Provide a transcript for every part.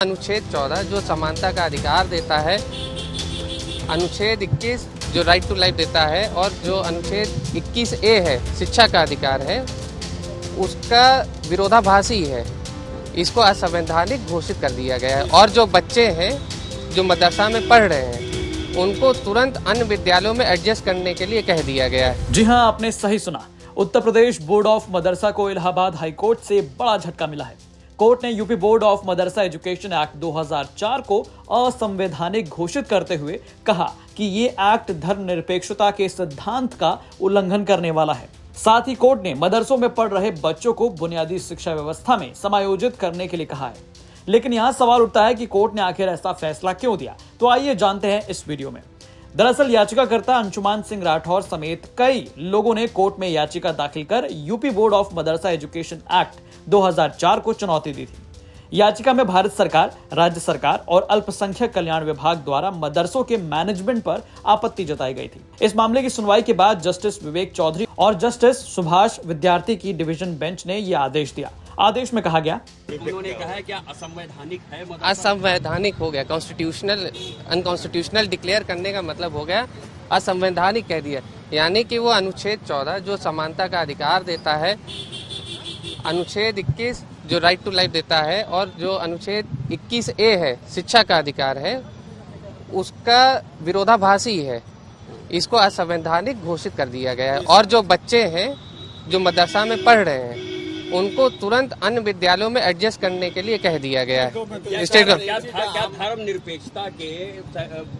अनुच्छेद 14 जो समानता का अधिकार देता है, अनुच्छेद 21 जो राइट टू लाइफ देता है और जो अनुच्छेद 21A है शिक्षा का अधिकार है, उसका विरोधाभासी है। इसको असंवैधानिक घोषित कर दिया गया है और जो बच्चे हैं जो मदरसा में पढ़ रहे हैं उनको तुरंत अन्य विद्यालयों में एडजस्ट करने के लिए कह दिया गया है। जी हां, आपने सही सुना। उत्तर प्रदेश बोर्ड ऑफ मदरसा को इलाहाबाद हाईकोर्ट से बड़ा झटका मिला है। कोर्ट ने UP board of Madrasa education act 2004 को असंवैधानिक घोषित करते हुए कहा कि ये एक्ट धर्मनिरपेक्षता के सिद्धांत का उल्लंघन करने वाला है। साथ ही कोर्ट ने मदरसों में पढ़ रहे बच्चों को बुनियादी शिक्षा व्यवस्था में समायोजित करने के लिए कहा है। लेकिन यहाँ सवाल उठता है कि कोर्ट ने आखिर ऐसा फैसला क्यों दिया, तो आइए जानते हैं इस वीडियो में। दरअसल याचिकाकर्ता अंशुमान सिंह राठौर समेत कई लोगों ने कोर्ट में याचिका दाखिल कर UP board of Madrasa education act 2004 को चुनौती दी थी। याचिका में भारत सरकार, राज्य सरकार और अल्पसंख्यक कल्याण विभाग द्वारा मदरसों के मैनेजमेंट पर आपत्ति जताई गई थी। इस मामले की सुनवाई के बाद जस्टिस विवेक चौधरी और जस्टिस सुभाष विद्यार्थी की डिवीजन बेंच ने यह आदेश दिया। आदेश में कहा गया, उन्होंने कहा है क्या असंवैधानिक है? असंवैधानिक हो गया, कॉन्स्टिट्यूशनल अनकॉन्स्टिट्यूशनल डिक्लेयर करने का मतलब हो गया असंवैधानिक कह दिया। यानी कि वो अनुच्छेद 14 जो समानता का अधिकार देता है, अनुच्छेद 21 जो राइट टू लाइफ देता है और जो अनुच्छेद 21A है शिक्षा का अधिकार है, उसका विरोधाभासी है। इसको असंवैधानिक घोषित कर दिया गया है और जो बच्चे हैं जो मदरसा में पढ़ रहे हैं उनको तुरंत अन्य विद्यालयों में एडजस्ट करने के लिए कह दिया गया है। क्या धर्म निरपेक्षता के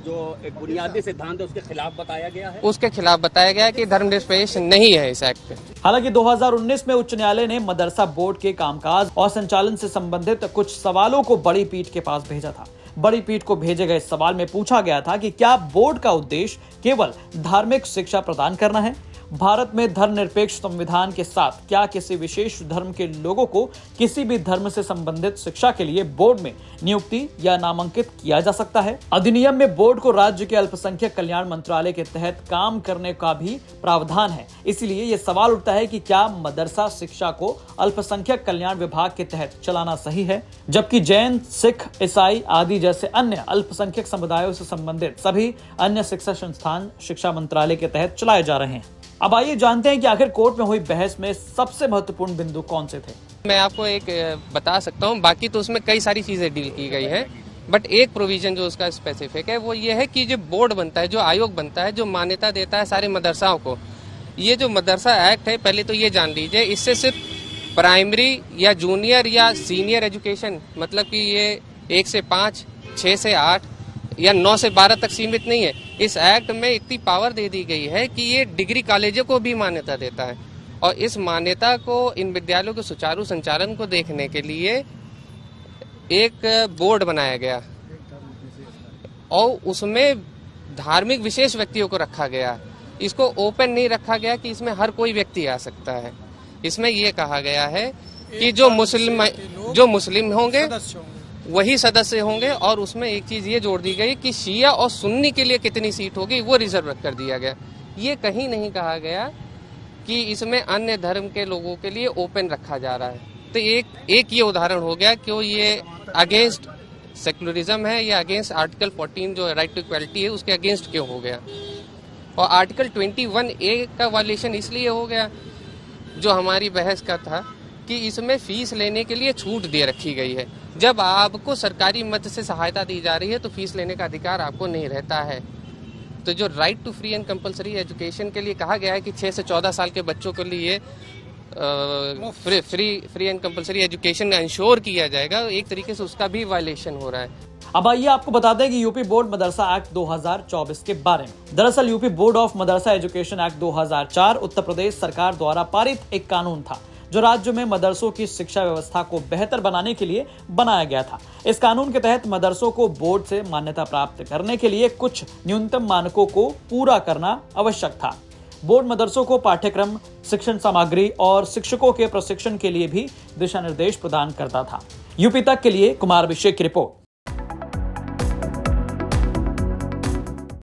जो एक बुनियादी सिद्धांत है उसके खिलाफ बताया गया है? उसके खिलाफ बताया गया कि धर्म निरपेक्ष नहीं है इस एक्ट पे। हालांकि 2019 में उच्च न्यायालय ने मदरसा बोर्ड के कामकाज और संचालन से संबंधित कुछ सवालों को बड़ी पीठ के पास भेजा था। बड़ी पीठ को भेजे गए सवाल में पूछा गया था कि क्या बोर्ड का उद्देश्य केवल धार्मिक शिक्षा प्रदान करना है? भारत में धर्मनिरपेक्ष संविधान के साथ क्या किसी विशेष धर्म के लोगों को किसी भी धर्म से संबंधित शिक्षा के लिए बोर्ड में नियुक्ति या नामांकित किया जा सकता है? अधिनियम में बोर्ड को राज्य के अल्पसंख्यक कल्याण मंत्रालय के तहत काम करने का भी प्रावधान है। इसलिए ये सवाल उठता है कि क्या मदरसा शिक्षा को अल्पसंख्यक कल्याण विभाग के तहत चलाना सही है, जबकि जैन, सिख, ईसाई आदि जैसे अन्य अल्पसंख्यक समुदायों से संबंधित सभी अन्य शिक्षा संस्थान शिक्षा मंत्रालय के तहत चलाए जा रहे हैं। अब आइए जानते हैं कि आखिर कोर्ट में हुई बहस में सबसे महत्वपूर्ण बिंदु कौन से थे। मैं आपको एक बता सकता हूँ, बाकी तो उसमें कई सारी चीजें डील की गई है, बट एक प्रोविजन जो उसका स्पेसिफिक है वो ये है कि जो बोर्ड बनता है, जो आयोग बनता है, जो मान्यता देता है सारे मदरसाओं को, ये जो मदरसा एक्ट है, पहले तो ये जान लीजिए, इससे सिर्फ प्राइमरी या जूनियर या सीनियर एजुकेशन, मतलब कि ये 1 से 5, 6 से 8 या 9 से 12 तक सीमित नहीं है। इस एक्ट में इतनी पावर दे दी गई है कि ये डिग्री कॉलेजों को भी मान्यता देता है और इस मान्यता को, इन विद्यालयों के सुचारू संचालन को देखने के लिए एक बोर्ड बनाया गया और उसमें धार्मिक विशेष व्यक्तियों को रखा गया। इसको ओपन नहीं रखा गया कि इसमें हर कोई व्यक्ति आ सकता है। इसमें ये कहा गया है कि जो मुस्लिम होंगे वही सदस्य होंगे और उसमें एक चीज ये जोड़ दी गई कि शिया और सुन्नी के लिए कितनी सीट होगी वो रिजर्व कर दिया गया। ये कहीं नहीं कहा गया कि इसमें अन्य धर्म के लोगों के लिए ओपन रखा जा रहा है। तो एक ये उदाहरण हो गया कि ये अगेंस्ट सेकुलरिज्म है या अगेंस्ट आर्टिकल 14 जो राइट टू इक्वलिटी है उसके अगेंस्ट क्यों हो गया। और आर्टिकल 21A का वायलेशन इसलिए हो गया जो हमारी बहस का था कि इसमें फीस लेने के लिए छूट दे रखी गई है। जब आपको सरकारी मद से सहायता दी जा रही है तो फीस लेने का अधिकार आपको नहीं रहता है। तो जो right to free and compulsory education के लिए कहा गया है कि 6 से 14 साल के बच्चों के लिए free and compulsory education ensure किया जाएगा, एक तरीके से उसका भी वायलेशन हो रहा है। अब आइए आपको बता दें कि यूपी बोर्ड मदरसा एक्ट 2024 के बारे में। दरअसल UP board of Madrasa education act 2004 Uttar Pradesh सरकार द्वारा पारित एक कानून था जो राज्य में मदरसों की शिक्षा व्यवस्था को बेहतर बनाने के लिए बनाया गया था। इस कानून के तहत मदरसों को बोर्ड से मान्यता प्राप्त करने के लिए कुछ न्यूनतम मानकों को पूरा करना आवश्यक था। बोर्ड मदरसों को पाठ्यक्रम, शिक्षण सामग्री और शिक्षकों के प्रशिक्षण के लिए भी दिशा निर्देश प्रदान करता था। यूपी तक के लिए कुमार अभिषेक की रिपोर्ट।